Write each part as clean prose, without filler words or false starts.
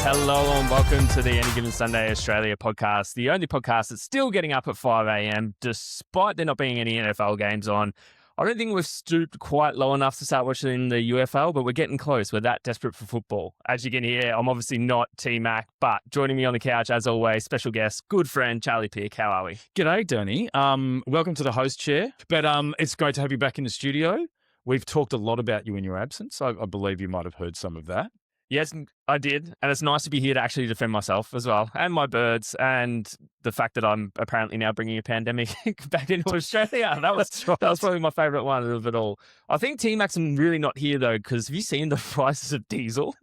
Hello and welcome to the Any Given Sunday Australia podcast, the only podcast that's still getting up at 5 a.m. despite there not being any NFL games on. I don't think we've stooped quite low enough to start watching the UFL, but we're getting close. We're that desperate for football. As you can hear, I'm obviously not T-Mac, but joining me on the couch, as always, special guest, good friend, Charlie Peake. How are we? G'day, Danny. Welcome to the host chair, but it's great to have you back in the studio. We've talked a lot about you in your absence. I believe you might have heard some of that. Yes, I did. And it's nice to be here to actually defend myself as well, and my birds, and the fact that I'm apparently now bringing a pandemic back into Australia. That was probably my favourite one of it all. I think T-Mac's really not here, though, because have you seen the prices of diesel?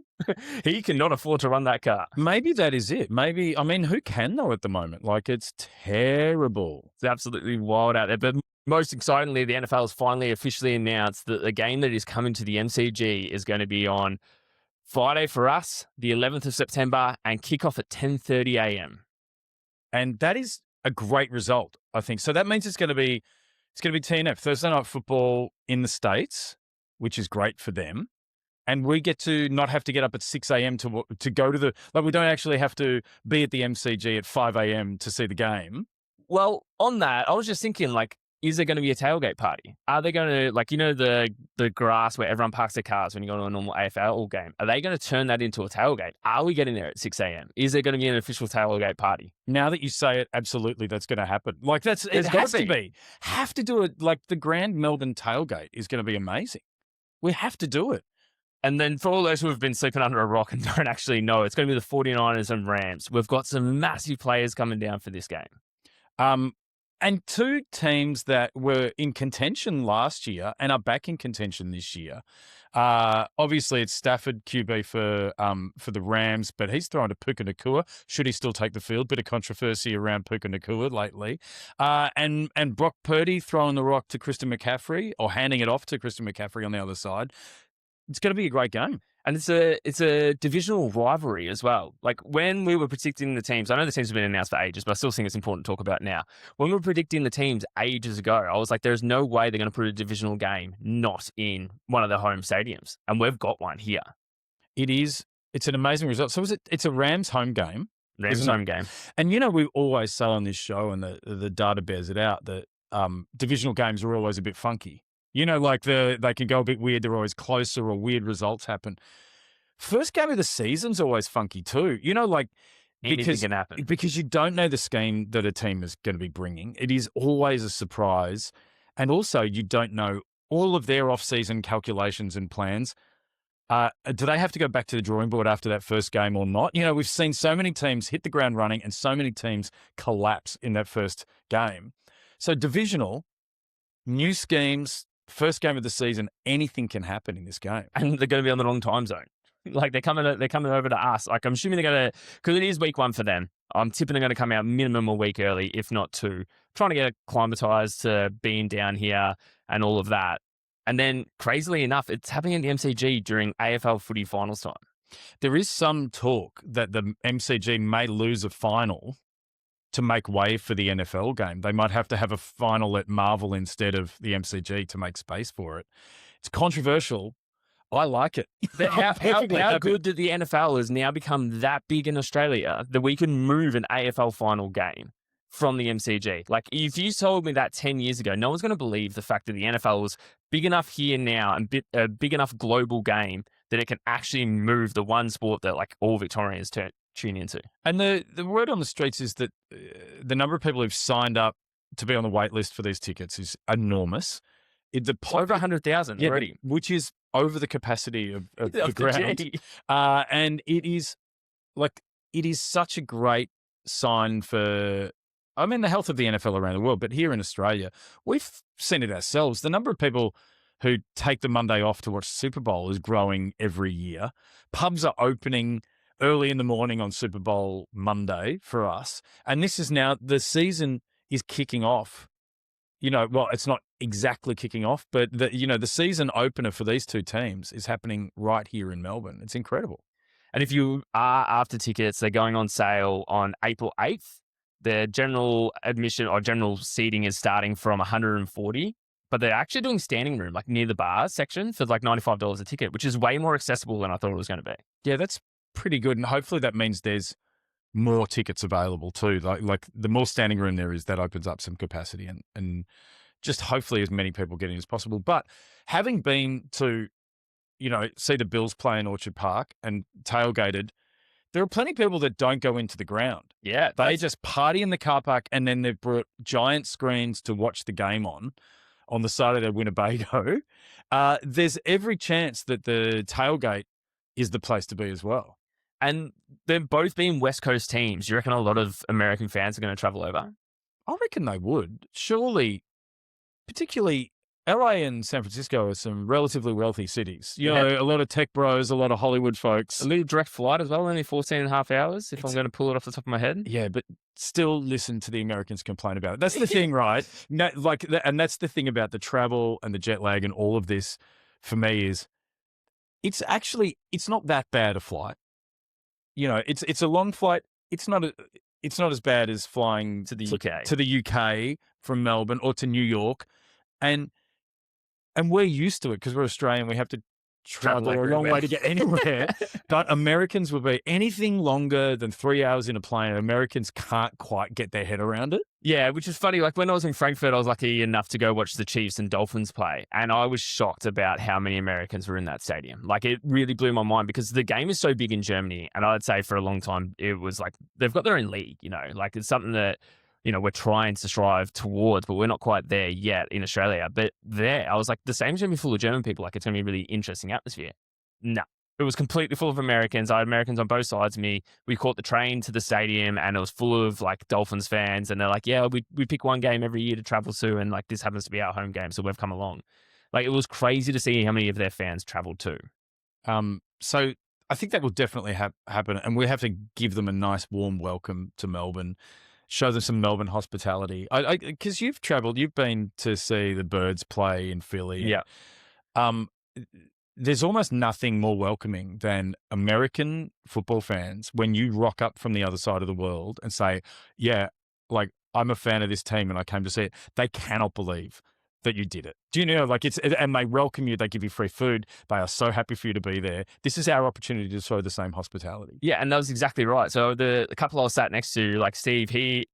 He cannot afford to run that car. Maybe that is it. Maybe, I mean, who can, though, at the moment? Like, it's terrible. It's absolutely wild out there. But most excitingly, the NFL has finally officially announced that the game that is coming to the MCG is going to be on Friday for us, the 11th of September, and kickoff at 10:30 a.m. And that is a great result, I think. So that means it's going to be TNF, Thursday Night Football in the States, which is great for them. And we get to not have to get up at 6 a.m. to go to we don't actually have to be at the MCG at 5 a.m. to see the game. Well, on that, I was just thinking, is there going to be a tailgate party? Are they going to, the grass where everyone parks their cars when you go to a normal AFL game? Are they going to turn that into a tailgate? Are we getting there at 6 a.m.? Is there going to be an official tailgate party? Now that you say it, absolutely, that's going to happen. It has to be. Have to do it. The Grand Melbourne tailgate is going to be amazing. We have to do it. And then for all those who have been sleeping under a rock and don't actually know, it's going to be the 49ers and Rams. We've got some massive players coming down for this game. And two teams that were in contention last year and are back in contention this year. Obviously, it's Stafford QB for the Rams, but he's throwing to Puka Nacua. Should he still take the field? Bit of controversy around Puka Nacua lately. And Brock Purdy throwing the rock to Christian McCaffrey, or handing it off to Christian McCaffrey on the other side. It's going to be a great game. And it's a divisional rivalry as well. When we were predicting the teams, I know the teams have been announced for ages, but I still think it's important to talk about now. When we were predicting the teams ages ago, I was like, there's no way they're going to put a divisional game not in one of their home stadiums. And we've got one here. It's an amazing result. So it's a Rams home game. Rams home game. And we always say on this show, and the data bears it out, that divisional games are always a bit funky. They can go a bit weird. They're always closer, or weird results happen. First game of the season's always funky too. Anything can happen. Because you don't know the scheme that a team is going to be bringing. It is always a surprise. And also you don't know all of their off-season calculations and plans. Do they have to go back to the drawing board after that first game or not? We've seen so many teams hit the ground running and so many teams collapse in that first game. So divisional, new schemes, first game of the season, anything can happen in this game. And they're going to be on the wrong time zone. They're coming over to us. I'm assuming they're going to, because it is week 1 for them. I'm tipping they're going to come out minimum a week early, if not 2. Trying to get acclimatized to being down here and all of that. And then, crazily enough, it's happening at the MCG during AFL footy finals time. There is some talk that the MCG may lose a final to make way for the NFL game. They might have to have a final at Marvel instead of the MCG to make space for it. It's controversial. I like it. How good that the NFL has now become that big in Australia that we can move an AFL final game from the MCG. If you told me that 10 years ago, no one's going to believe the fact that the NFL was big enough here now and a big enough global game that it can actually move the one sport that all Victorians tune into. And the word on the streets is that the number of people who've signed up to be on the wait list for these tickets is enormous. Over 100,000 already. Which is over the capacity of the ground. And it is such a great sign for, the health of the NFL around the world. But here in Australia, we've seen it ourselves. The number of people who take the Monday off to watch Super Bowl is growing every year. Pubs are opening early in the morning on Super Bowl Monday for us. And this is now, the season is kicking off. It's not exactly kicking off, but the season opener for these two teams is happening right here in Melbourne. It's incredible. And if you are after tickets, they're going on sale on April 8th. The general admission or general seating is starting from 140, but they're actually doing standing room, like near the bar section for like $95 a ticket, which is way more accessible than I thought it was going to be. Yeah, that's pretty good. And hopefully that means there's more tickets available too. Like the more standing room there is, that opens up some capacity and just hopefully as many people get in as possible. But having been to, see the Bills play in Orchard Park and tailgated, there are plenty of people that don't go into the ground. Yeah. They just party in the car park, and then they've brought giant screens to watch the game on the side of their Winnebago. There's every chance that the tailgate is the place to be as well. And they've both been West Coast teams. Do you reckon a lot of American fans are going to travel over? I reckon they would. Surely, particularly LA and San Francisco are some relatively wealthy cities. A lot of tech bros, a lot of Hollywood folks. A little direct flight as well, only 14 and a half hours, if I'm going to pull it off the top of my head. Yeah, but still listen to the Americans complain about it. That's the thing, right? No, and that's the thing about the travel and the jet lag and all of this for me is it's not that bad a flight. It's a long flight. It's not as bad as flying to the UK from Melbourne or to New York. And we're used to it because we're Australian. We have to travel a long way to get anywhere. But Americans will be anything longer than 3 hours in a plane. Americans can't quite get their head around it. Yeah, which is funny. Like when I was in Frankfurt, I was lucky enough to go watch the Chiefs and Dolphins play. And I was shocked about how many Americans were in that stadium. Like it really blew my mind because the game is so big in Germany. And I'd say for a long time, it was like they've got their own league, like it's something that we're trying to strive towards, but we're not quite there yet in Australia. But there, I was like, the stadium's going to be full of German people. Like, it's going to be a really interesting atmosphere. No, it was completely full of Americans. I had Americans on both sides of me. We caught the train to the stadium and it was full of like Dolphins fans. And they're like, yeah, we pick one game every year to travel to. And like, this happens to be our home game. So we've come along. Like, it was crazy to see how many of their fans traveled too. So I think that will definitely happen. And we have to give them a nice warm welcome to Melbourne. Show them some Melbourne hospitality. Because you've travelled, you've been to see the Birds play in Philly. Yeah. There's almost nothing more welcoming than American football fans when you rock up from the other side of the world and say, yeah, like I'm a fan of this team and I came to see it. They cannot believe that you did it. Do you know, like and they welcome you, they give you free food. They are so happy for you to be there. This is our opportunity to show the same hospitality. Yeah, and that was exactly right. So the couple I was sat next to, like Steve, he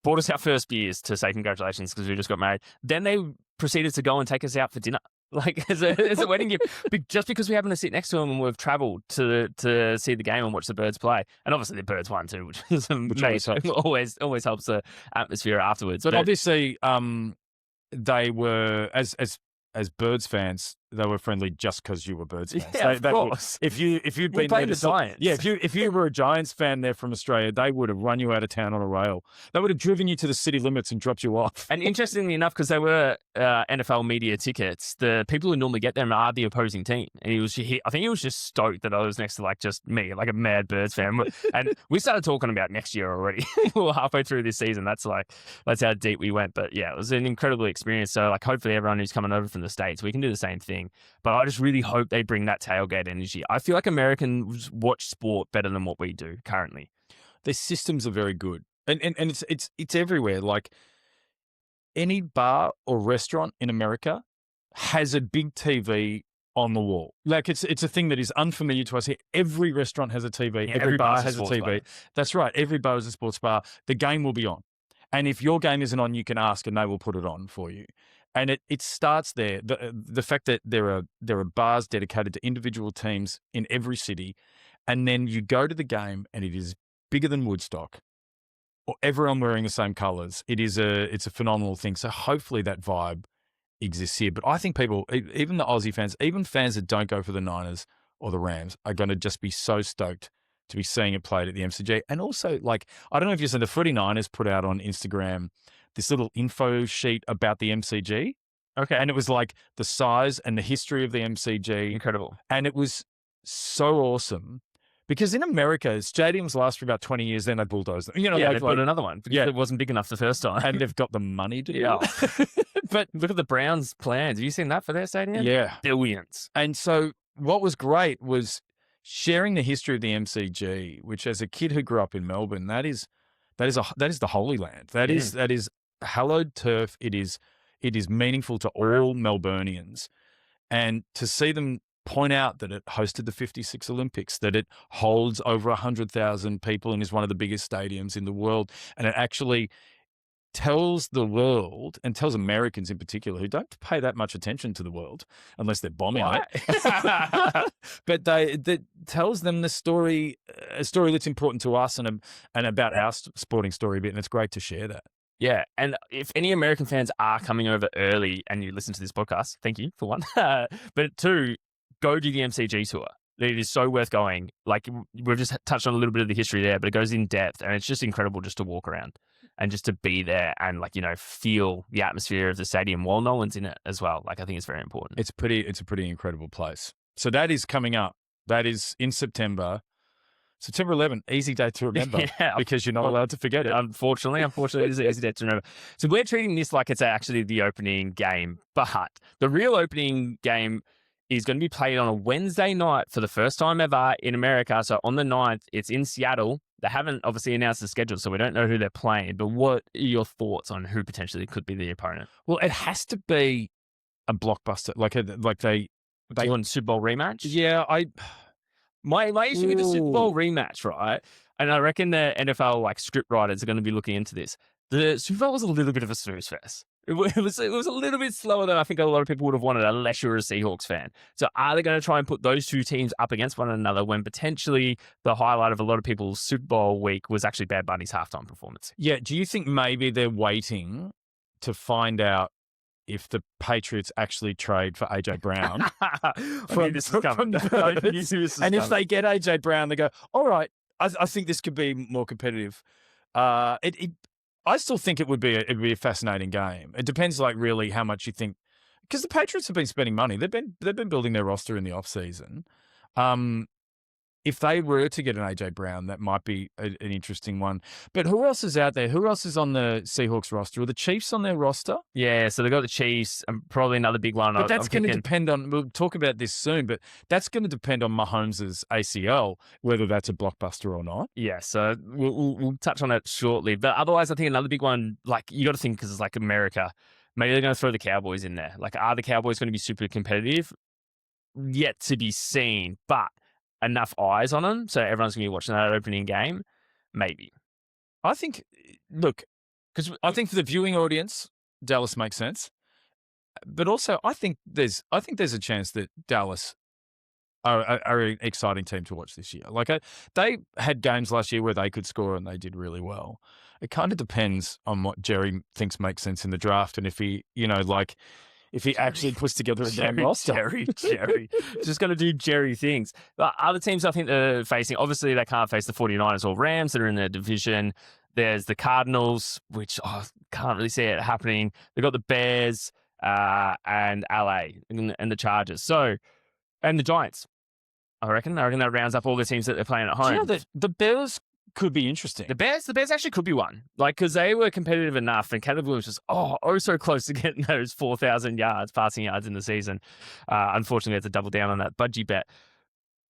bought us our first beers to say congratulations because we just got married. Then they proceeded to go and take us out for dinner, like as a wedding gift, just because we happened to sit next to them and we've travelled to see the game and watch the Birds play. And obviously the Birds won too, which is always helps the atmosphere afterwards. But obviously, they were as Birds fans, they were friendly just because you were Birds fans. Yeah, of course. If you'd been there the Giants, if you were a Giants fan there from Australia, they would have run you out of town on a rail. They would have driven you to the city limits and dropped you off. And interestingly enough, because they were NFL media tickets, the people who normally get them are the opposing team. And I think he was just stoked that I was next to like just me, like a mad Birds fan. And we started talking about next year already. We were halfway through this season. That's how deep we went. But yeah, it was an incredible experience. So like hopefully everyone who's coming over from the States, we can do the same thing. But I just really hope they bring that tailgate energy. I feel like Americans watch sport better than what we do currently. Their systems are very good. And it's everywhere. Like any bar or restaurant in America has a big TV on the wall. Like it's a thing that is unfamiliar to us here. Every restaurant has a TV. Yeah, every bar has a TV. Bar. That's right. Every bar is a sports bar. The game will be on. And if your game isn't on, you can ask and they will put it on for you. And it starts there. The fact that there are bars dedicated to individual teams in every city, and then you go to the game and it is bigger than Woodstock, or everyone wearing the same colours. It's a phenomenal thing. So hopefully that vibe exists here. But I think people, even the Aussie fans, even fans that don't go for the Niners or the Rams, are going to just be so stoked to be seeing it played at the MCG. And also, like, I don't know if you said the 49ers put out on Instagram this little info sheet about the MCG. Okay. And it was like the size and the history of the MCG. Incredible. And it was so awesome because in America, stadiums last for about 20 years, then they bulldoze them. They put another one because it wasn't big enough the first time. And they've got the money to do it. But look at the Browns' plans. Have you seen that for their stadium? Yeah. Billions. And so what was great was sharing the history of the MCG, which as a kid who grew up in Melbourne, that is the Holy Land. That is hallowed turf. It is meaningful to all Melburnians, and to see them point out that it hosted the 56 Olympics, that it holds over 100,000 people and is one of the biggest stadiums in the world, and it actually tells the world and tells Americans in particular, who don't pay that much attention to the world unless they're bombing it, but that tells them the story, a story that's important to us and about our sporting story a bit, and it's great to share that. Yeah, and if any American fans are coming over early and you listen to this podcast, thank you for one. But two, go do the MCG tour. It is so worth going. Like, we've just touched on a little bit of the history there, but it goes in depth, and it's just incredible just to walk around and just to be there and, like, you know, feel the atmosphere of the stadium while no one's in it as well. Like, I think it's very important. It's a pretty incredible place. So that is coming up. That is in September. September 11th, easy date to remember, because you're not allowed to forget it. Unfortunately, it is an easy date to remember. So we're treating this like it's actually the opening game, but the real opening game is going to be played on a Wednesday night for the first time ever in America. So on the 9th, it's in Seattle. They haven't obviously announced the schedule, so we don't know who they're playing. But what are your thoughts on who potentially could be the opponent? Well, it has to be a blockbuster, like they want Super Bowl rematch. Yeah, My issue with the Super Bowl rematch, right? And I reckon the NFL like script writers are going to be looking into this. The Super Bowl was a little bit of a snooze fest. It was a little bit slower than I think a lot of people would have wanted, unless you're a Seahawks fan. So are they going to try and put those two teams up against one another when potentially the highlight of a lot of people's Super Bowl week was actually Bad Bunny's halftime performance? Yeah. Do you think maybe they're waiting to find out if the Patriots actually trade for AJ Brown? If they get AJ Brown, they go, all right, I think this could be more competitive. I still think it'd be a fascinating game. It depends, like, really how much you think, because the Patriots have been spending money. They've been building their roster in the offseason. If they were to get an AJ Brown, that might be an interesting one. But who else is out there? Who else is on the Seahawks roster? Are the Chiefs on their roster? Yeah, so they've got the Chiefs and probably another big one. But that's going to depend on, we'll talk about this soon, but that's going to depend on Mahomes' ACL, whether that's a blockbuster or not. Yeah, so we'll touch on that shortly. But otherwise, I think another big one, like, you got to think, because it's like America, maybe they're going to throw the Cowboys in there. Like, are the Cowboys going to be super competitive? Yet to be seen, but enough eyes on them, so everyone's going to be watching that opening game? Maybe. I think, look, because I think for the viewing audience, Dallas makes sense. But also, I think there's a chance that Dallas are an exciting team to watch this year. Like, they had games last year where they could score and they did really well. It kind of depends on what Jerry thinks makes sense in the draft, and if he, if he actually puts together a damn roster. Jerry. Just going to do Jerry things. But other teams I think they're facing, obviously they can't face the 49ers or Rams that are in their division. There's the Cardinals, which I can't really see it happening. They've got the Bears and LA and the Chargers. So, and the Giants. I reckon that rounds up all the teams that they're playing at home. Do you know the Bears could be interesting. The Bears actually could be one. Like, because they were competitive enough, and Caleb Williams was so close to getting those 4,000 passing yards in the season. Unfortunately, they had to double down on that budgie bet.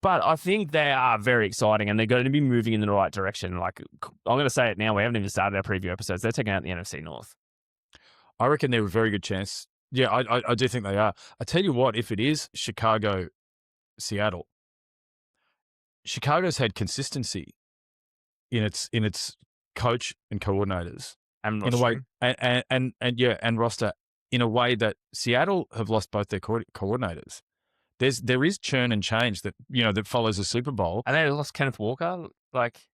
But I think they are very exciting, and they're going to be moving in the right direction. Like, I'm going to say it now. We haven't even started our preview episodes. They're taking out the NFC North. I reckon they're a very good chance. Yeah, I do think they are. I tell you what, if it is Chicago, Seattle, Chicago's had consistency in its coach and coordinators, and in a way, and roster, in a way that Seattle have lost both their coordinators. There is churn and change that follows a Super Bowl. And they lost Kenneth Walker.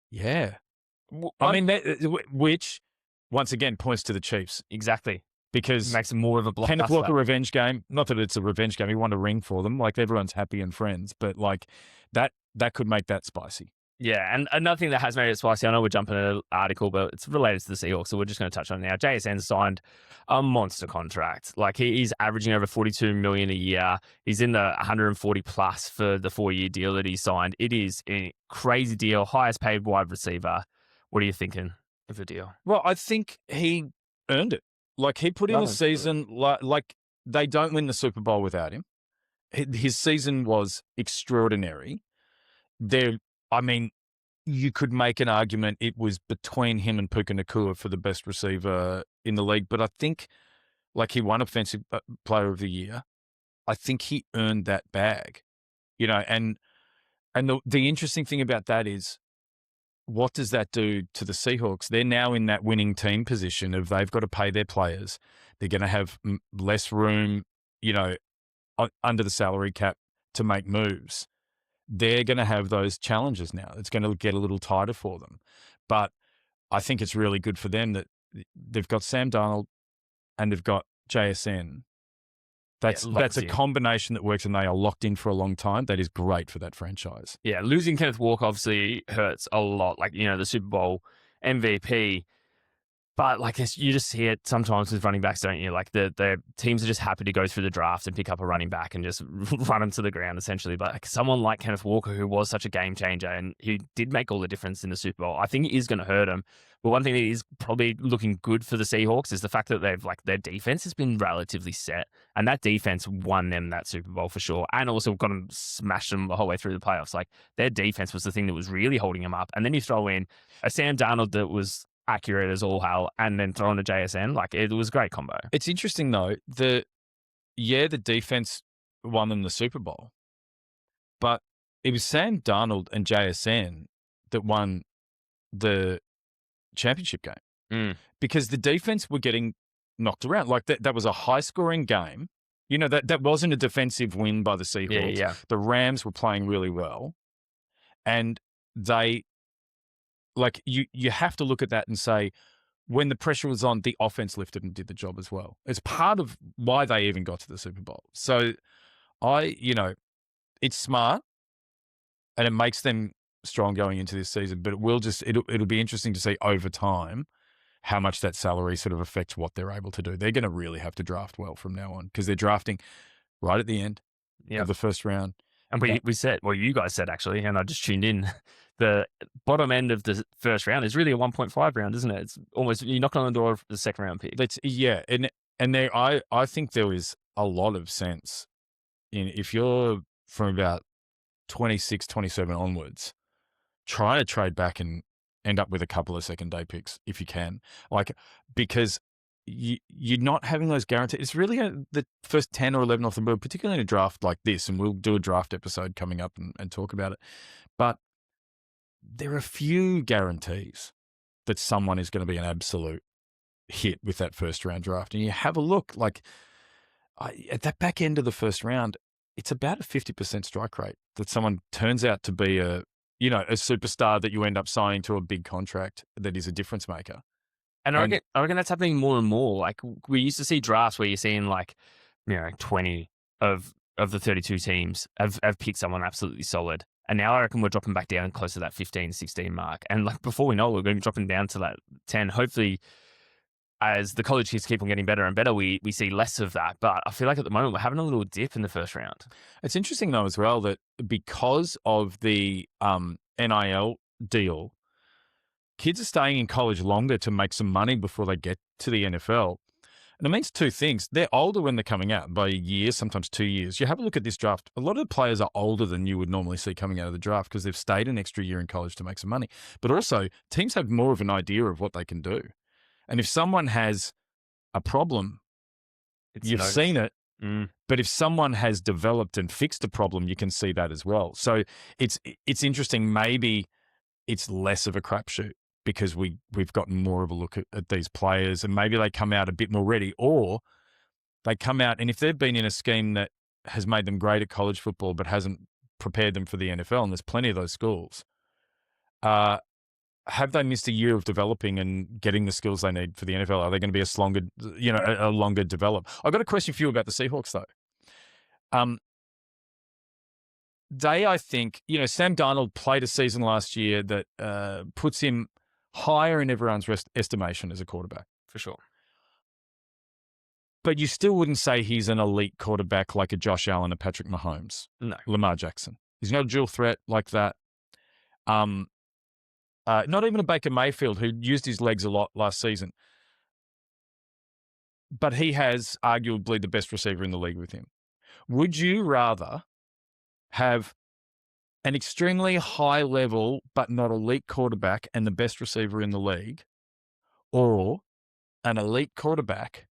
Yeah, I mean, which once again points to the Chiefs. Exactly. Because it makes it more of a blockbuster. Kenneth Walker revenge game. Not that it's a revenge game. He won a ring for them. Like, everyone's happy and friends, but like that could make that spicy. Yeah, and another thing that has made it spicy, I know we're jumping an article, but it's related to the Seahawks, so we're just going to touch on it now. JSN signed a monster contract. Like, he's averaging over $42 million a year. He's in the 140 plus for the 4-year deal that he signed. It is a crazy deal, highest paid wide receiver. What are you thinking of the deal? Well, I think he earned it. Like, he put in a season, like they don't win the Super Bowl without him. His season was extraordinary. I mean, you could make an argument it was between him and Puka Nakua for the best receiver in the league, but I think like he won Offensive Player of the Year. I think he earned that bag, and the interesting thing about that is what does that do to the Seahawks? They're now in that winning team position of they've got to pay their players. They're going to have less room, under the salary cap to make moves. They're going to have those challenges now. It's going to get a little tighter for them. But I think it's really good for them that they've got Sam Darnold and they've got JSN. That's a combination that works, and they are locked in for a long time. That is great for that franchise. Yeah, losing Kenneth Walker obviously hurts a lot. Like, the Super Bowl MVP. But you just see it sometimes with running backs, don't you? Like the teams are just happy to go through the draft and pick up a running back and just run him to the ground, essentially. But someone like Kenneth Walker, who was such a game changer and who did make all the difference in the Super Bowl, I think it is going to hurt him. But one thing that is probably looking good for the Seahawks is the fact that their defense has been relatively set, and that defense won them that Super Bowl for sure, and also got them smashed them the whole way through the playoffs. Like their defense was the thing that was really holding them up, and then you throw in a Sam Darnold that was accurate as all hell, and then throw in a JSN. Like it was a great combo. It's interesting though. The defense won them the Super Bowl, but it was Sam Darnold and JSN that won the championship game because the defense were getting knocked around. Like that was a high scoring game. That wasn't a defensive win by the Seahawks. Yeah. The Rams were playing really well, and they. Like you have to look at that and say, when the pressure was on, the offense lifted and did the job as well. It's part of why they even got to the Super Bowl. So it's smart and it makes them strong going into this season, but it'll be interesting to see over time how much that salary sort of affects what they're able to do. They're going to really have to draft well from now on because they're drafting right at the end of the first round. And we said, well, you guys said actually, and I just tuned in, the bottom end of the first round is really a 1.5 round, isn't it? It's almost, you knock on the door of the second round pick. And there, I think there is a lot of sense in if you're from about 26, 27 onwards, try to trade back and end up with a couple of second day picks if you can, because you're not having those guarantees. It's really the first 10 or 11 off the board, particularly in a draft like this, and we'll do a draft episode coming up and talk about it. But there are few guarantees that someone is going to be an absolute hit with that first round draft. And you have a look, at that back end of the first round, it's about a 50% strike rate that someone turns out to be a superstar that you end up signing to a big contract that is a difference maker. And I reckon that's happening more and more. Like we used to see drafts where you're seeing 20 of the 32 teams have picked someone absolutely solid. And now I reckon we're dropping back down close to that 15, 16 mark. And before we know it, we're going to be dropping down to that 10. Hopefully, as the college kids keep on getting better and better, we see less of that. But I feel like at the moment, we're having a little dip in the first round. It's interesting though as well that because of the NIL deal, kids are staying in college longer to make some money before they get to the NFL. And it means two things. They're older when they're coming out by a year, sometimes 2 years. You have a look at this draft. A lot of the players are older than you would normally see coming out of the draft because they've stayed an extra year in college to make some money. But also, teams have more of an idea of what they can do. And if someone has a problem, you've seen it. But if someone has developed and fixed a problem, you can see that as well. So it's interesting. Maybe it's less of a crapshoot because we've gotten more of a look at these players, and maybe they come out a bit more ready, or they come out, and if they've been in a scheme that has made them great at college football but hasn't prepared them for the NFL, and there's plenty of those schools, have they missed a year of developing and getting the skills they need for the NFL? Are they going to be a longer develop? I've got a question for you about the Seahawks though. I think, Sam Darnold played a season last year that puts him higher in everyone's estimation as a quarterback. For sure. But you still wouldn't say he's an elite quarterback like a Josh Allen, a Patrick Mahomes, no, Lamar Jackson. He's not a dual threat like that. Not even a Baker Mayfield, who used his legs a lot last season. But he has arguably the best receiver in the league with him. Would you rather have an extremely high level but not elite quarterback and the best receiver in the league, or an elite quarterback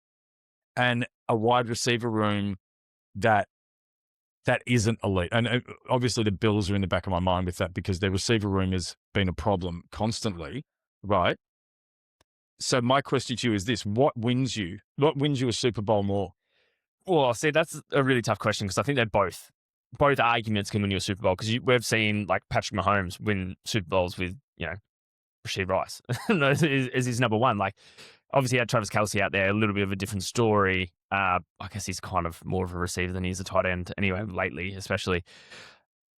and a wide receiver room that isn't elite. And obviously the Bills are in the back of my mind with that because their receiver room has been a problem constantly, right? So my question to you is this: what wins you a Super Bowl more? Well, see, that's a really tough question because I think they're both arguments can win you a Super Bowl because we've seen like Patrick Mahomes win Super Bowls with, Rashid Rice as his number one. Like, obviously, he had Travis Kelce out there, a little bit of a different story. I guess he's kind of more of a receiver than he's a tight end anyway, lately, especially.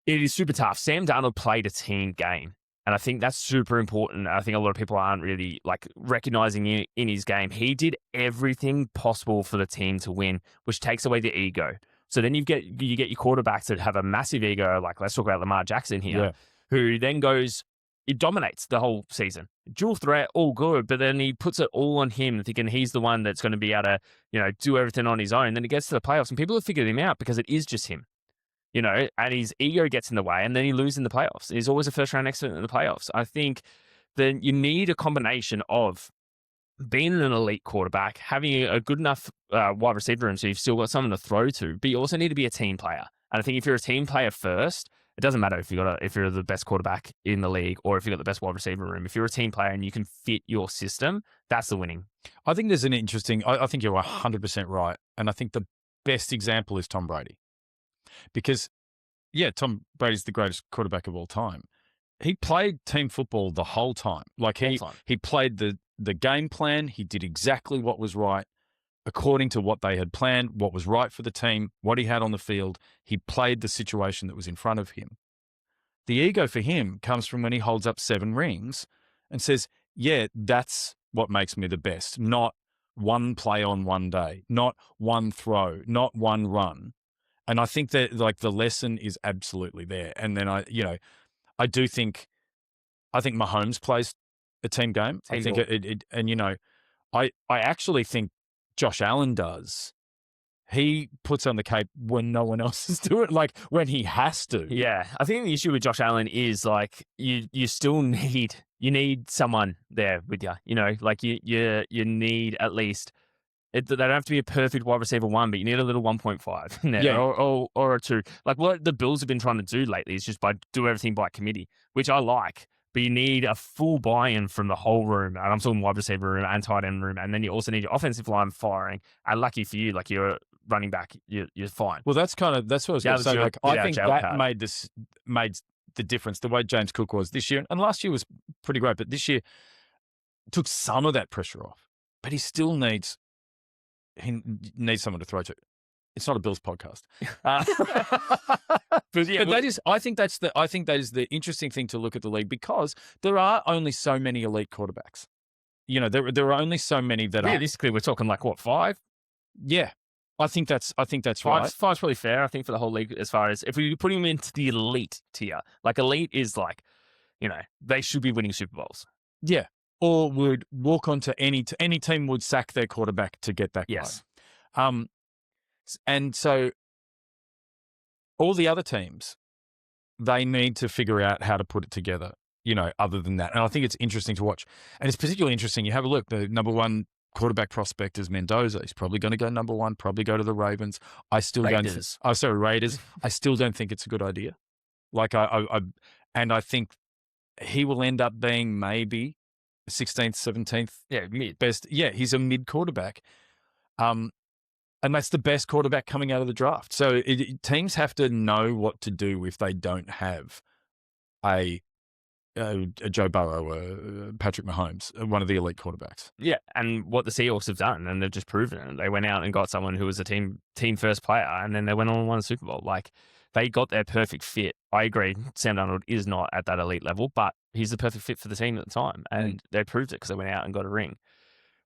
It is super tough. Sam Darnold played a team game, and I think that's super important. I think a lot of people aren't really like recognizing it in his game. He did everything possible for the team to win, which takes away the ego. So then you get your quarterbacks that have a massive ego, like let's talk about Lamar Jackson here, who then goes, it dominates the whole season. Dual threat, all good, but then he puts it all on him, thinking he's the one that's going to be able to, do everything on his own. Then he gets to the playoffs, and people have figured him out because it is just him, and his ego gets in the way, and then he loses in the playoffs. He's always a first-round exit in the playoffs. I think then you need a combination of being an elite quarterback, having a good enough wide receiver room so you've still got someone to throw to, but you also need to be a team player. And I think if you're a team player first, it doesn't matter if you're the best quarterback in the league or if you've got the best wide receiver room. If you're a team player and you can fit your system, that's the winning. I think there's an interesting, I think you're 100% right. And I think the best example is Tom Brady. Because, Tom Brady's the greatest quarterback of all time. He played team football the whole time. Like he played the game plan. He did exactly what was right according to what they had planned, what was right for the team, what he had on the field. He played the situation that was in front of him. The ego for him comes from when he holds up 7 rings and says, that's what makes me the best. Not one play on one day, not one throw, not one run. And I think that like the lesson is absolutely there. And then I think Mahomes plays a team game. I think I actually think Josh Allen does. He puts on the cape when no one else is doing it, like when he has to. Yeah. I think the issue with Josh Allen is like you still need someone there with you. Like you need at least they don't have to be a perfect wide receiver 1, but you need a little 1.5 in there, or a 2. Like what the Bills have been trying to do lately is just do everything by committee, which I like. But you need a full buy-in from the whole room. And I'm talking wide receiver room and tight end room. And then you also need your offensive line firing. And lucky for you, like you're running back, you're fine. Well, that's what I was going to say. Like, I think that made the difference. The way James Cook was this year, and last year was pretty great, but this year took some of that pressure off. But he still needs someone to throw to. It's not a Bills podcast. I think that is the interesting thing to look at the league because there are only so many elite quarterbacks. There are only so many that realistically, we're talking like what, 5? Yeah. I think that's right. 5's probably fair, I think, for the whole league as far as if we put him into the elite tier. Like elite is like, they should be winning Super Bowls. Yeah. Or would walk onto any team would sack their quarterback to get that guy. Yes. And so all the other teams, they need to figure out how to put it together, other than that. And I think it's interesting to watch. And it's particularly interesting. You have a look, the number 1 quarterback prospect is Mendoza. He's probably going to go number 1, probably go to the Ravens. Raiders. Raiders. I still don't think it's a good idea. Like I think he will end up being maybe 16th, 17th. Yeah, mid. Best. Yeah, he's a mid quarterback. And that's the best quarterback coming out of the draft. So teams have to know what to do if they don't have a Joe Burrow, Patrick Mahomes, one of the elite quarterbacks. Yeah, and what the Seahawks have done, and they've just proven it. They went out and got someone who was a team first player, and then they went on and won a Super Bowl. Like, they got their perfect fit. I agree, Sam Darnold is not at that elite level, but he's the perfect fit for the team at the time, and they proved it because they went out and got a ring.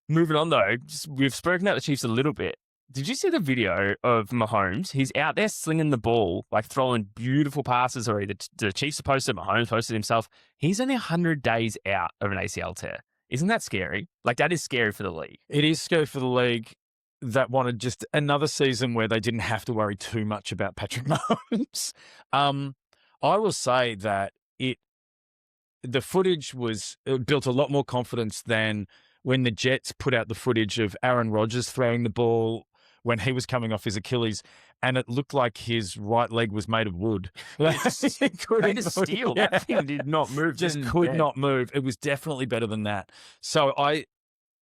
Moving on, though, we've spoken about the Chiefs a little bit. Did you see the video of Mahomes? He's out there slinging the ball, like throwing beautiful passes already. The Chiefs have posted, Mahomes posted himself. He's only 100 days out of an ACL tear. Isn't that scary? Like, that is scary for the league. It is scary for the league that wanted just another season where they didn't have to worry too much about Patrick Mahomes. I will say that the footage built a lot more confidence than when the Jets put out the footage of Aaron Rodgers throwing the ball when he was coming off his Achilles, and it looked like his right leg was made of wood. He couldn't steal. Yeah. That thing did not move. Just could not move. It was definitely better than that. So I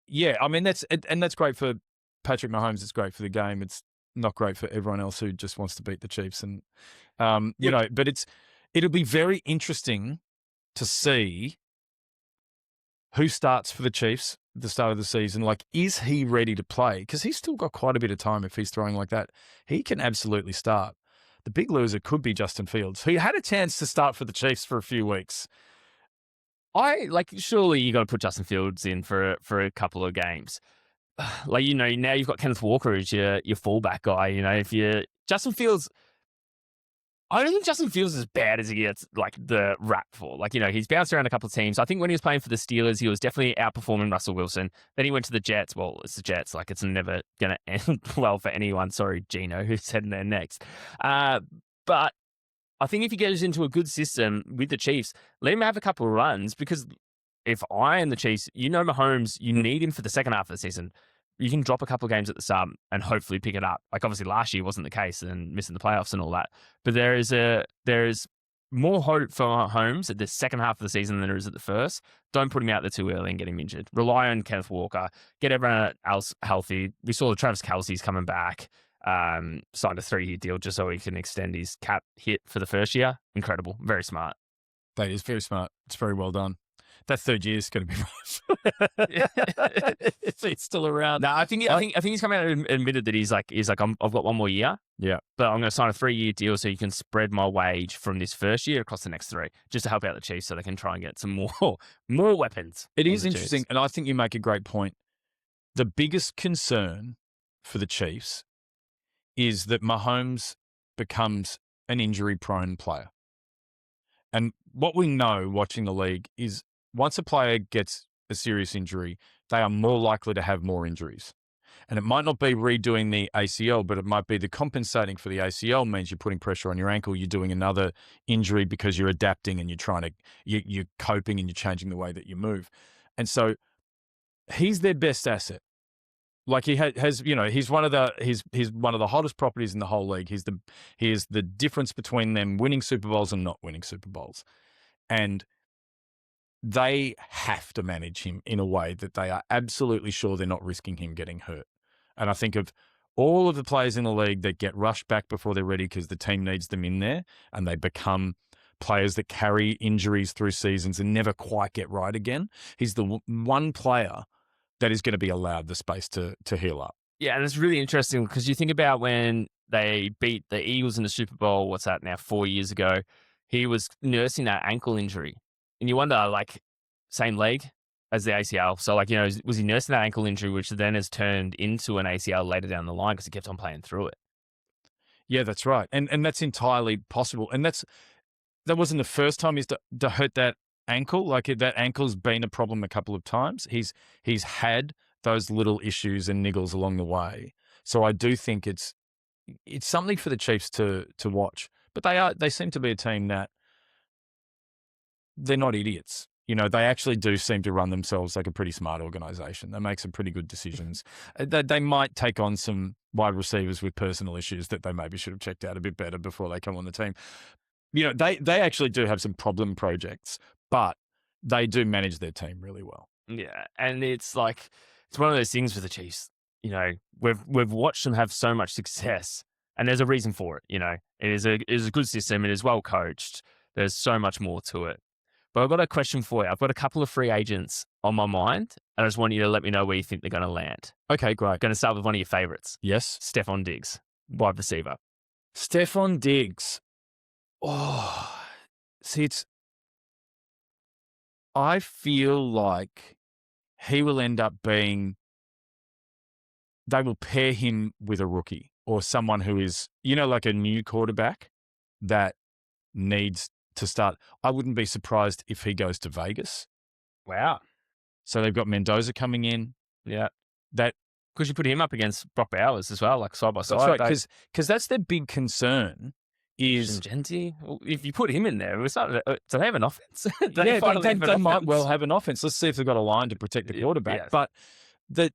mean, that's great for Patrick Mahomes. It's great for the game. It's not great for everyone else who just wants to beat the Chiefs. And, but it'll be very interesting to see who starts for the Chiefs at the start of the season. Like, is he ready to play? Because he's still got quite a bit of time if he's throwing like that. He can absolutely start. The big loser could be Justin Fields, who had a chance to start for the Chiefs for a few weeks. Surely you got to put Justin Fields in for a couple of games. Now you've got Kenneth Walker as your fullback guy. Justin Fields, I don't think Justin Fields is as bad as he gets the rap for. He's bounced around a couple of teams. I think when he was playing for the Steelers, he was definitely outperforming Russell Wilson. Then he went to the Jets. Well, it's the Jets. It's never going to end well for anyone. Sorry, Gino, who's heading there next. But I think if he gets into a good system with the Chiefs, let him have a couple of runs, because if I am the Chiefs, Mahomes, you need him for the second half of the season. You can drop a couple of games at the start and hopefully pick it up. Obviously last year wasn't the case and missing the playoffs and all that. But there is more hope for Mahomes at the second half of the season than there is at the first. Don't put him out there too early and get him injured. Rely on Kenneth Walker. Get everyone else healthy. We saw Travis Kelce's coming back. Signed a 3-year deal just so he can extend his cap hit for the first year. Incredible. Very smart. That is very smart. It's very well done. That third year is going to be rough. It's still around. No, I think he's come out and admitted that he's like I've got one more year. Yeah, but I'm going to sign a 3-year deal so you can spread my wage from this first year across the next 3, just to help out the Chiefs so they can try and get some more weapons. It is interesting, Chiefs. And I think you make a great point. The biggest concern for the Chiefs is that Mahomes becomes an injury-prone player. And what we know watching the league is once a player gets a serious injury, they are more likely to have more injuries. And it might not be redoing the ACL, but it might be the compensating for the ACL means you're putting pressure on your ankle. You're doing another injury because you're adapting and you're coping and you're changing the way that you move. And so he's their best asset. He he's one of the hottest properties in the whole league. He is the difference between them winning Super Bowls and not winning Super Bowls. And they have to manage him in a way that they are absolutely sure they're not risking him getting hurt. And I think of all of the players in the league that get rushed back before they're ready because the team needs them in there, and they become players that carry injuries through seasons and never quite get right again. He's the one player that is going to be allowed the space to heal up. Yeah, and it's really interesting because you think about when they beat the Eagles in the Super Bowl, what's that now, 4 years ago, he was nursing that ankle injury. And you wonder, same leg as the ACL. So, was he nursing that ankle injury, which then has turned into an ACL later down the line because he kept on playing through it? Yeah, that's right. And that's entirely possible. And that wasn't the first time he's to hurt that ankle. That ankle's been a problem a couple of times. He's had those little issues and niggles along the way. So I do think it's something for the Chiefs to watch. But they seem to be a team that they're not idiots. They actually do seem to run themselves like a pretty smart organization. They make some pretty good decisions. They might take on some wide receivers with personal issues that they maybe should have checked out a bit better before they come on the team. They actually do have some problem projects, but they do manage their team really well. Yeah, and it's one of those things with the Chiefs. We've watched them have so much success, and there's a reason for it. It is a good system. It is well coached. There's so much more to it. But I've got a question for you. I've got a couple of free agents on my mind, and I just want you to let me know where you think they're going to land. Okay, great. Going to start with one of your favorites. Yes. Stefon Diggs, wide receiver. Stefon Diggs. Oh, see, I feel like he will end up being, they will pair him with a rookie or someone who is, like a new quarterback that needs to start. I wouldn't be surprised if he goes to Vegas. Wow. So they've got Mendoza coming in. Yeah. Because you put him up against Brock Bowers as well, side by side. That's right, because that's their big concern is Shingenzi. Well, if you put him in there, do they have an offense? they might well have an offense. Let's see if they've got a line to protect the quarterback. Yes.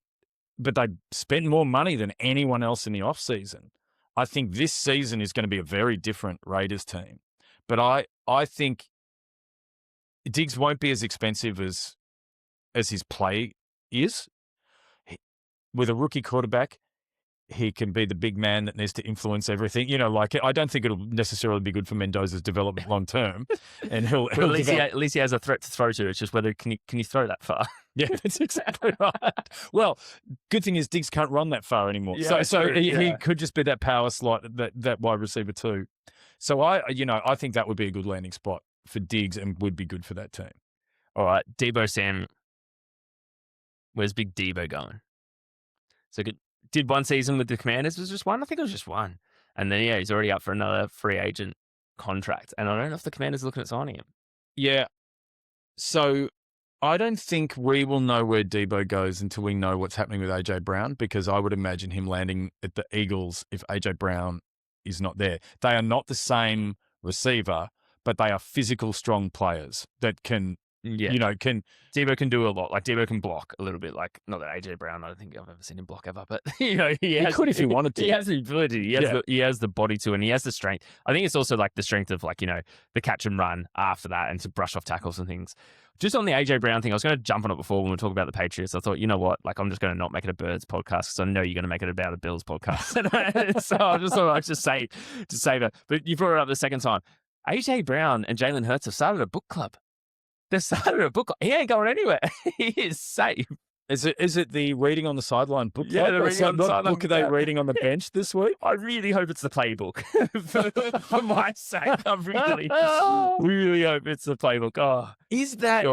But they spent more money than anyone else in the offseason. I think this season is going to be a very different Raiders team. But I think Diggs won't be as expensive as his play is. With a rookie quarterback, he can be the big man that needs to influence everything. I don't think it'll necessarily be good for Mendoza's development long term. And at least he has a threat to throw to. It's just whether can you throw that far? Yeah, that's exactly right. Well, good thing is Diggs can't run that far anymore. Yeah, so he could just be that power slot, that wide receiver too. So I think that would be a good landing spot for Diggs and would be good for that team. All right, Deebo Samuel. Where's Big Deebo going? So did one season with the Commanders. Was just one? I think it was just one. And then, he's already up for another free agent contract. And I don't know if the Commanders are looking at signing him. Yeah. So I don't think we will know where Deebo goes until we know what's happening with AJ Brown, because I would imagine him landing at the Eagles if AJ Brown is not there. They are not the same receiver, but they are physical, strong players that can. Yeah. Deebo can do a lot. Like, Deebo can block a little bit. Like, not that AJ Brown, I don't think I've ever seen him block ever, but he could if he wanted to. He has the ability. He has the body to, and he has the strength. I think it's also like the strength of the catch and run after that, and to brush off tackles and things. Just on the AJ Brown thing, I was going to jump on it before when we talk about the Patriots. I thought, you know what? Like, I'm just going to not make it a Birds podcast because I know you're going to make it about a Bills podcast. So I just thought I'd just say that. But you brought it up the second time. AJ Brown and Jalen Hurts have started a book club. They started a book. He ain't going anywhere. He is safe. Is it the reading on the sideline book? Yeah, the reading on the sideline. Book are they reading on the bench this week? I really hope it's the playbook for my sake. I really hope it's the playbook. Oh, is that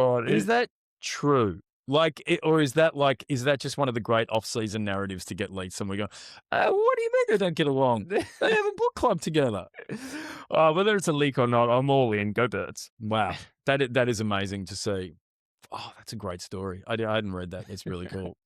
true? Is that just one of the great off-season narratives to get leaked? Somewhere go, what do you mean they don't get along? They have a book club together. Whether it's a leak or not, I'm all in. Go Birds. Wow. That is amazing to see. Oh, that's a great story. I hadn't read that. It's really cool.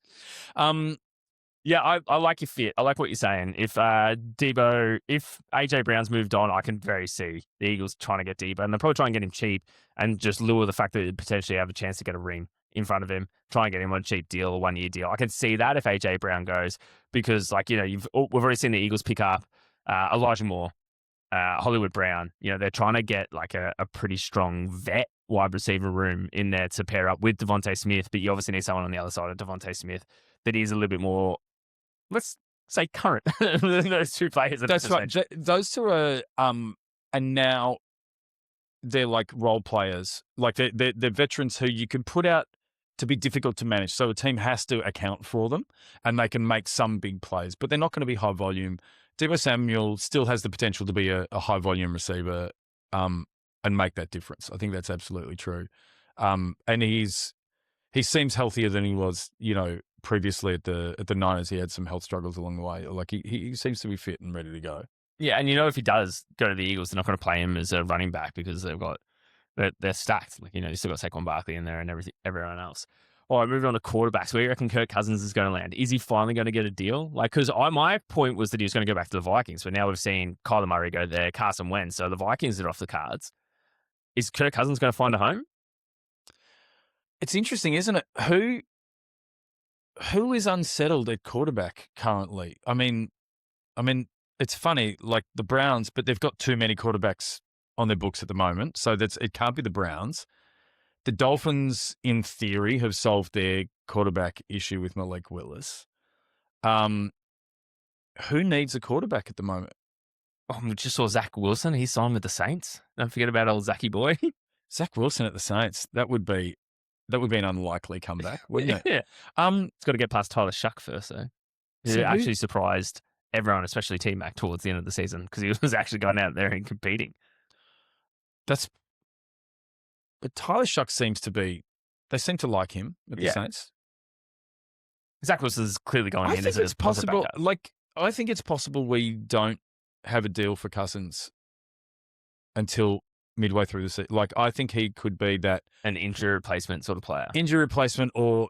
Yeah, I like your fit. I like what you're saying. If AJ Brown's moved on, I can very see the Eagles trying to get Deebo, and they'll probably try and get him cheap and just lure the fact that they potentially have a chance to get a ring in front of him, try and get him on a cheap deal, a 1-year deal. I can see that if AJ Brown goes, because we've already seen the Eagles pick up Elijah Moore, Hollywood Brown. They're trying to get like a pretty strong vet wide receiver room in there to pair up with Devontae Smith, but you obviously need someone on the other side of Devontae Smith that is a little bit more, let's say, current than those two players. That's right. Those two are, and now they're like role players. Like they're veterans who you can put out to be difficult to manage. So a team has to account for them, and they can make some big plays, but they're not going to be high volume. Deebo Samuel still has the potential to be a high volume receiver, and make that difference. I think that's absolutely true. And he seems healthier than he was, previously at the Niners. He had some health struggles along the way. Like he seems to be fit and ready to go. Yeah, and if he does go to the Eagles, they're not going to play him as a running back because they're stacked. Like, you still got Saquon Barkley in there and everyone else. All right, moving on to quarterbacks. Where do you reckon Kirk Cousins is going to land? Is he finally going to get a deal? Because my point was that he was going to go back to the Vikings, but now we've seen Kyler Murray go there, Carson Wentz, so the Vikings are off the cards. Is Kirk Cousins going to find a home? It's interesting, isn't it? Who is unsettled at quarterback currently? I mean, it's funny, like the Browns, but they've got too many quarterbacks on their books at the moment, so it can't be the Browns. The Dolphins, in theory, have solved their quarterback issue with Malik Willis. Who needs a quarterback at the moment? Oh, we just saw Zach Wilson. He signed with the Saints. Don't forget about old Zachy boy. Zach Wilson at the Saints. That would be an unlikely comeback, wouldn't it? Yeah. It's got to get past Tyler Shuck first, though. He actually surprised everyone, especially T-Mac, towards the end of the season because he was actually going out there and competing. But Tyler Shuck they seem to like him at the Saints. Zach Wilson's clearly going in as a possible. I think it's possible we don't have a deal for Cousins until midway through the season. Like, I think he could be that an injury replacement sort of player. Injury replacement or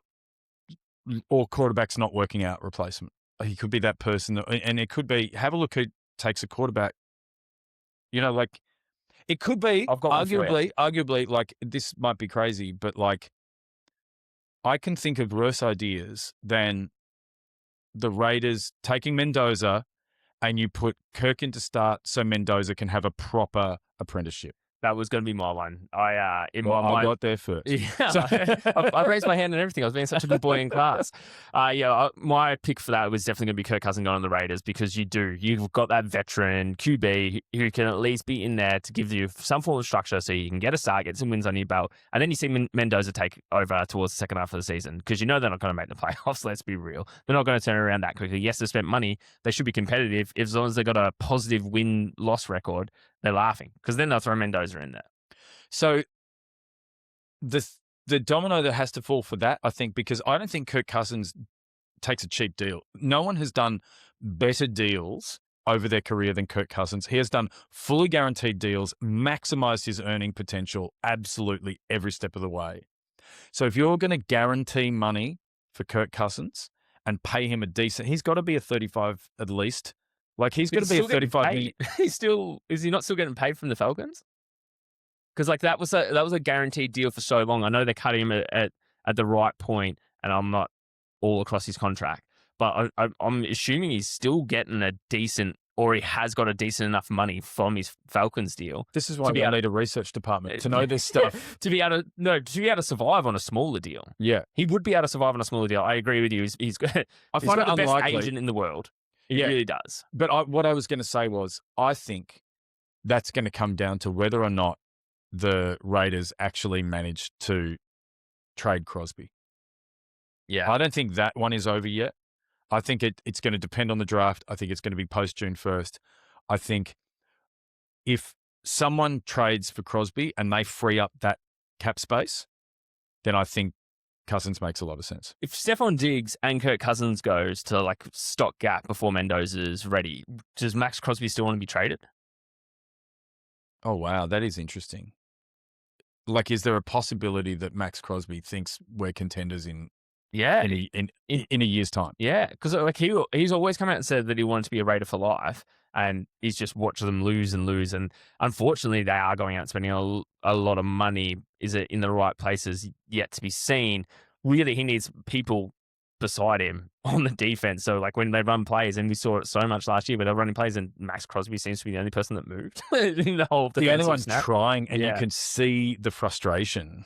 quarterback's not working out replacement. He could be that person, and it could be, have a look who takes a quarterback You know, like it could be I've got one for you. arguably, like this might be crazy, but like I can think of worse ideas than the Raiders taking Mendoza and you put Kirk in to start so Mendoza can have a proper apprenticeship. That was going to be my one. In Well, my I mind, got there first. yeah, So, I raised my hand and everything. I was being such a good boy in class. My pick for that was definitely going to be Kirk Cousins going on the Raiders because you've got that veteran QB who can at least be in there to give you some form of structure so you can get a start, get some wins on your belt, and then you see Mendoza take over towards the second half of the season because you know they're not going to make the playoffs. Let's be real, they're not going to turn around that quickly. Yes, they spent money. They should be competitive as long as they got a positive win-loss record. They're laughing because then they'll throw Mendoza in there. so the domino that has to fall for that, I think, because I don't think Kirk Cousins takes a cheap deal. No one has done better deals over their career than Kirk Cousins. He has done fully guaranteed deals, maximized his earning potential absolutely every step of the way. So if you're going to guarantee money for Kirk Cousins and pay him a decent, he's got to be a 35 at least. Like he's got to be a 35 million. Is he not still getting paid from the Falcons? Because like that was a guaranteed deal for so long. I know they cut him at the right point, and I'm not all across his contract, but I'm assuming he's still getting a decent, or he has got a decent enough money from his Falcons deal. This is why we need a research department to know this stuff. to be able to survive on a smaller deal. Yeah, he would be able to survive on a smaller deal. I agree with you. He's got I find it the best unlikely. agent in the world. He really does. But what I was going to say was, I think that's going to come down to whether or not the Raiders actually managed to trade Crosby. Yeah. I don't think that one is over yet. I think it's going to depend on the draft. I think it's going to be post June 1st. I think if someone trades for Crosby and they free up that cap space, then I think Cousins makes a lot of sense. If Stefon Diggs and Kirk Cousins goes to like stopgap before Mendoza's ready, does Max Crosby still want to be traded? Oh, wow. That is interesting. Like, is there a possibility that Max Crosby thinks we're contenders in a year's time? Yeah, because like he's always come out and said that he wanted to be a Raider for life, and he's just watched them lose and lose. And unfortunately, they are going out and spending a lot of money. Is it in the right places? Yet to be seen. Really, he needs people beside him on the defense. So like when they run plays, and we saw it so much last year, but they're running plays, and Max Crosby seems to be the only person that moved in the whole. The only one trying, and you can see the frustration.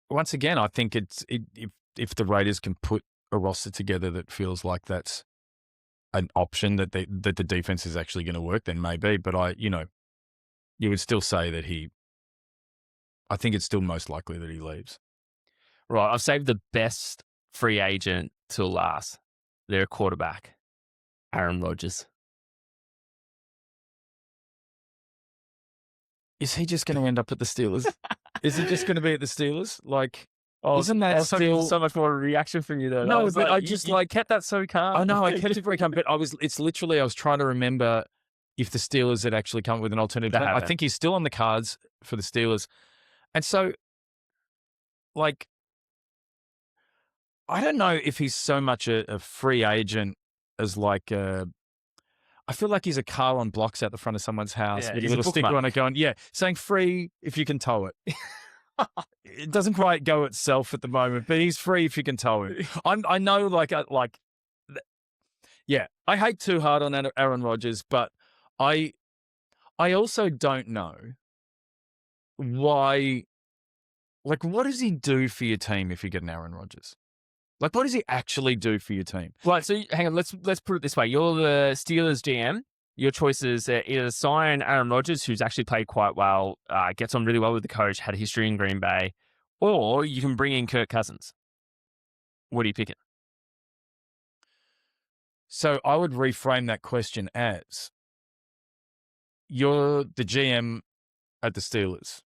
Once again, I think if the Raiders can put a roster together that feels like that's an option that the defense is actually going to work, then maybe. But you would still say that I think it's still most likely that he leaves. Right, I've saved the best free agent till last. They're a quarterback, Aaron Rodgers. Is he just going to end up at the Steelers? Is he just going to be at the Steelers? Like, isn't that still so much more reaction from you though? No, but I just kept that so calm. I know I kept it very calm, but it's literally I was trying to remember if the Steelers had actually come up with an alternative. I think he's still on the cards for the Steelers, and so like I don't know if he's so much a free agent as like I feel like he's a car on blocks out the front of someone's house with a little sticker on it going, saying free if you can tow it. It doesn't quite go itself at the moment, but he's free if you can tow him. I know, I hate too hard on Aaron Rodgers, but I also don't know why. Like, what does he do for your team if you get an Aaron Rodgers? Like, what does he actually do for your team? Right, so hang on, let's put it this way. You're the Steelers GM. Your choices are either sign Aaron Rodgers, who's actually played quite well, gets on really well with the coach, had a history in Green Bay, or you can bring in Kirk Cousins. What are you picking? So I would reframe that question as, you're the GM at the Steelers.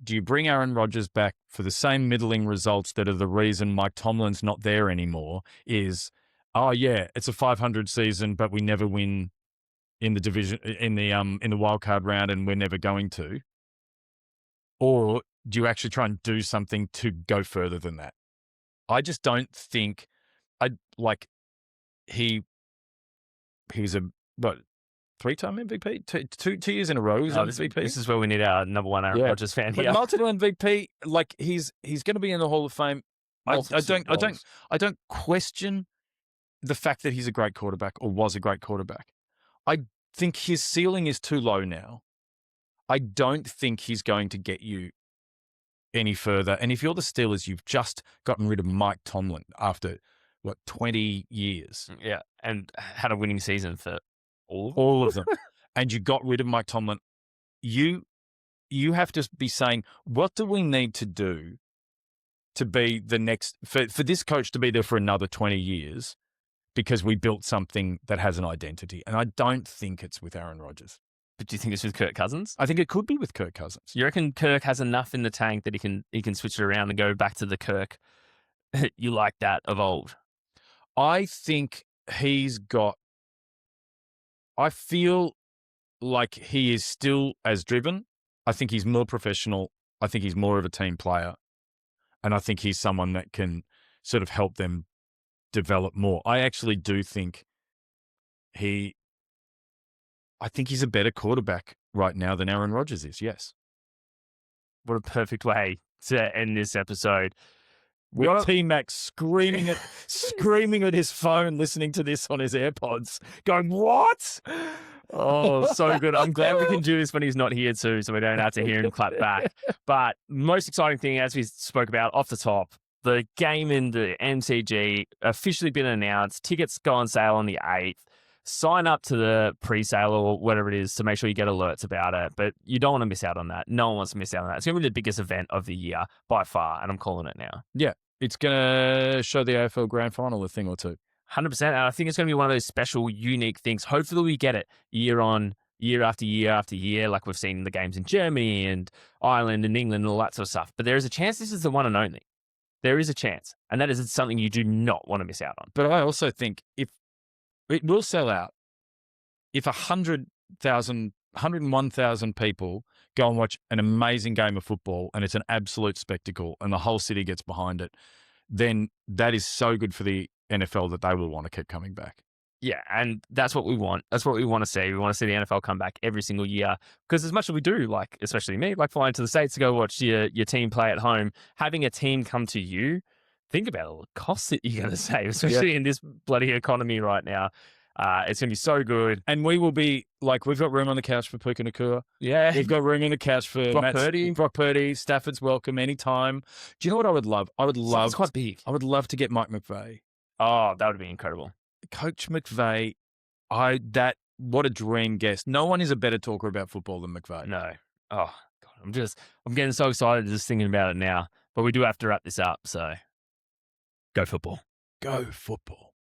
Do you bring Aaron Rodgers back for the same middling results that are the reason Mike Tomlin's not there anymore? It's a 500 season, but we never win in the division, in the wild card round, and we're never going to? Or do you actually try and do something to go further than that? I just don't think he was three-time MVP, two years in a row. He's MVP. This is where we need our number one Aaron Rodgers fan here. But multiple MVP, like he's going to be in the Hall of Fame. I don't question the fact that he's a great quarterback or was a great quarterback. I think his ceiling is too low now. I don't think he's going to get you any further. And if you're the Steelers, you've just gotten rid of Mike Tomlin after 20 years. Yeah, and had a winning season for all of them. And you got rid of Mike Tomlin. You have to be saying, what do we need to do to be the next, for this coach to be there for another 20 years because we built something that has an identity. And I don't think it's with Aaron Rodgers. But do you think it's with Kirk Cousins? I think it could be with Kirk Cousins. You reckon Kirk has enough in the tank that he can switch it around and go back to the Kirk you like that of old? I think I feel like he is still as driven. I think he's more professional. I think he's more of a team player. And I think he's someone that can sort of help them develop more. I actually do think I think he's a better quarterback right now than Aaron Rodgers is, yes. What a perfect way to end this episode. With T-Mac screaming at his phone, listening to this on his AirPods, going, what? Oh, so good. I'm glad we can do this when he's not here too, so we don't have to hear him clap back. But most exciting thing, as we spoke about off the top, the game in the MCG officially been announced. Tickets go on sale on the 8th. Sign up to the pre-sale or whatever it is to make sure you get alerts about it. But you don't want to miss out on that. No one wants to miss out on that. It's going to be the biggest event of the year by far, and I'm calling it now. Yeah, it's going to show the AFL Grand Final a thing or two. 100%. And I think it's going to be one of those special, unique things. Hopefully we get it year after year after year, like we've seen the games in Germany and Ireland and England and all that sort of stuff. But there is a chance this is the one and only. There is a chance. And that is something you do not want to miss out on. But I also think if it will sell out, if 101,000 people go and watch an amazing game of football and it's an absolute spectacle and the whole city gets behind it, then that is so good for the NFL that they will want to keep coming back. Yeah, and that's what we want. That's what we want to see. We want to see the NFL come back every single year because as much as we do, like especially me, like flying to the States to go watch your team play at home, having a team come to you, think about all the costs that you're going to save, especially in this bloody economy right now. It's going to be so good. And we will be, like, we've got room on the couch for Puka Nakua. Yeah. We've got room on the couch for Brock Purdy. Stafford's welcome anytime. Do you know what I would love? It's quite big. I would love to get Mike McVay. Oh, that would be incredible. Coach McVay, what a dream guest. No one is a better talker about football than McVay. No. Oh, God, I'm getting so excited just thinking about it now. But we do have to wrap this up, so go football. Go football.